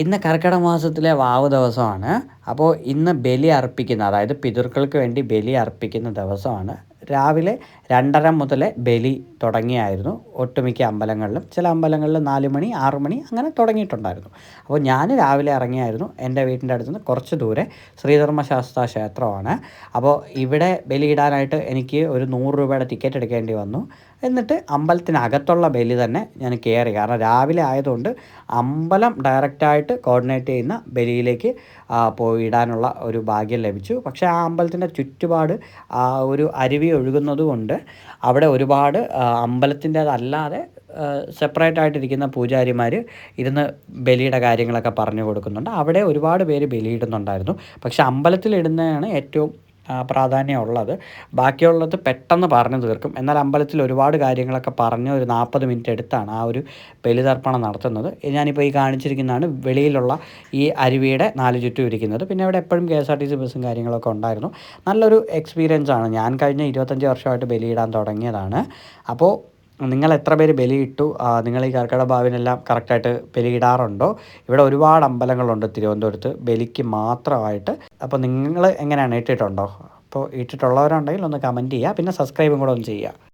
ഇന്ന് കർക്കിടക മാസത്തിലെ വാവ് ദിവസമാണ്. അപ്പോൾ ഇന്ന് ബലി അർപ്പിക്കുന്ന, അതായത് പിതൃക്കൾക്ക് വേണ്ടി ബലി അർപ്പിക്കുന്ന ദിവസമാണ്. രാവിലെ 2:30 മുതൽ ബലി തുടങ്ങിയായിരുന്നു ഒട്ടുമിക്ക അമ്പലങ്ങളിലും. ചില അമ്പലങ്ങളിൽ 4 മണി 6 മണി അങ്ങനെ തുടങ്ങിയിട്ടുണ്ടായിരുന്നു. അപ്പോൾ ഞാൻ രാവിലെ ഇറങ്ങിയായിരുന്നു. എൻ്റെ വീട്ടിൻ്റെ അടുത്ത് നിന്ന് കുറച്ച് ദൂരെ ശ്രീധർമ്മശാസ്താ ക്ഷേത്രമാണ്. അപ്പോൾ ഇവിടെ ബലിയിടാനായിട്ട് എനിക്ക് ഒരു 100 രൂപയുടെ ടിക്കറ്റ് എടുക്കേണ്ടി വന്നു. എന്നിട്ട് അമ്പലത്തിനകത്തുള്ള ബലി തന്നെ ഞാൻ കയറി. കാരണം രാവിലെ ആയതുകൊണ്ട് അമ്പലം ഡയറക്റ്റായിട്ട് കോർഡിനേറ്റ് ചെയ്യുന്ന ബലിയിലേക്ക് പോയി ഇടാനുള്ള ഒരു ഭാഗ്യം ലഭിച്ചു. പക്ഷേ ആ അമ്പലത്തിൻ്റെ ചുറ്റുപാട് ഒരു അരുവി ഒഴുകുന്നത് കൊണ്ട് അവിടെ ഒരുപാട് അമ്പലത്തിൻ്റേതല്ലാതെ സെപ്പറേറ്റ് ആയിട്ടിരിക്കുന്ന പൂജാരിമാർ ഇരുന്ന് ബലിയുടെ കാര്യങ്ങളൊക്കെ പറഞ്ഞു കൊടുക്കുന്നുണ്ട്. അവിടെ ഒരുപാട് പേര് ബലിയിടുന്നുണ്ടായിരുന്നു. പക്ഷേ അമ്പലത്തിലിടുന്നതാണ് ഏറ്റവും പ്രാധാന്യമുള്ളത്. ബാക്കിയുള്ളത് പെട്ടെന്ന് പറഞ്ഞു തീർക്കും. എന്നാൽ അമ്പലത്തിൽ ഒരുപാട് കാര്യങ്ങളൊക്കെ പറഞ്ഞ് ഒരു 40 മിനിറ്റ് എടുത്താണ് ആ ഒരു ബലിതർപ്പണം നടത്തുന്നത്. ഞാനിപ്പോൾ ഈ കാണിച്ചിരിക്കുന്നതാണ് വെളിയിലുള്ള ഈ അരുവിയുടെ 4 ചുറ്റും ഇരിക്കുന്നത്. പിന്നെ അവിടെ എപ്പോഴും KSRTC ബസ്സും കാര്യങ്ങളൊക്കെ ഉണ്ടായിരുന്നു. നല്ലൊരു എക്സ്പീരിയൻസ് ആണ്. ഞാൻ കഴിഞ്ഞ 25 വർഷമായിട്ട് ബലിയിടാൻ തുടങ്ങിയതാണ്. അപ്പോൾ നിങ്ങൾ എത്ര പേര് ബലിയിട്ടു? നിങ്ങൾ ഈ കർക്കിടക വാവിനെല്ലാം കറക്റ്റായിട്ട് ബലിയിടാറുണ്ടോ? ഇവിടെ ഒരുപാട് അമ്പലങ്ങളുണ്ട് തിരുവനന്തപുരത്ത് ബലിക്ക് മാത്രമായിട്ട്. അപ്പോൾ നിങ്ങൾ എങ്ങനെയാണ്, ഇട്ടിട്ടുണ്ടോ? അപ്പോൾ ഇട്ടിട്ടുള്ളവരുണ്ടെങ്കിൽ ഒന്ന് കമൻറ്റ് ചെയ്യുക. പിന്നെ സബ്സ്ക്രൈബും കൂടെ ഒന്ന് ചെയ്യുക.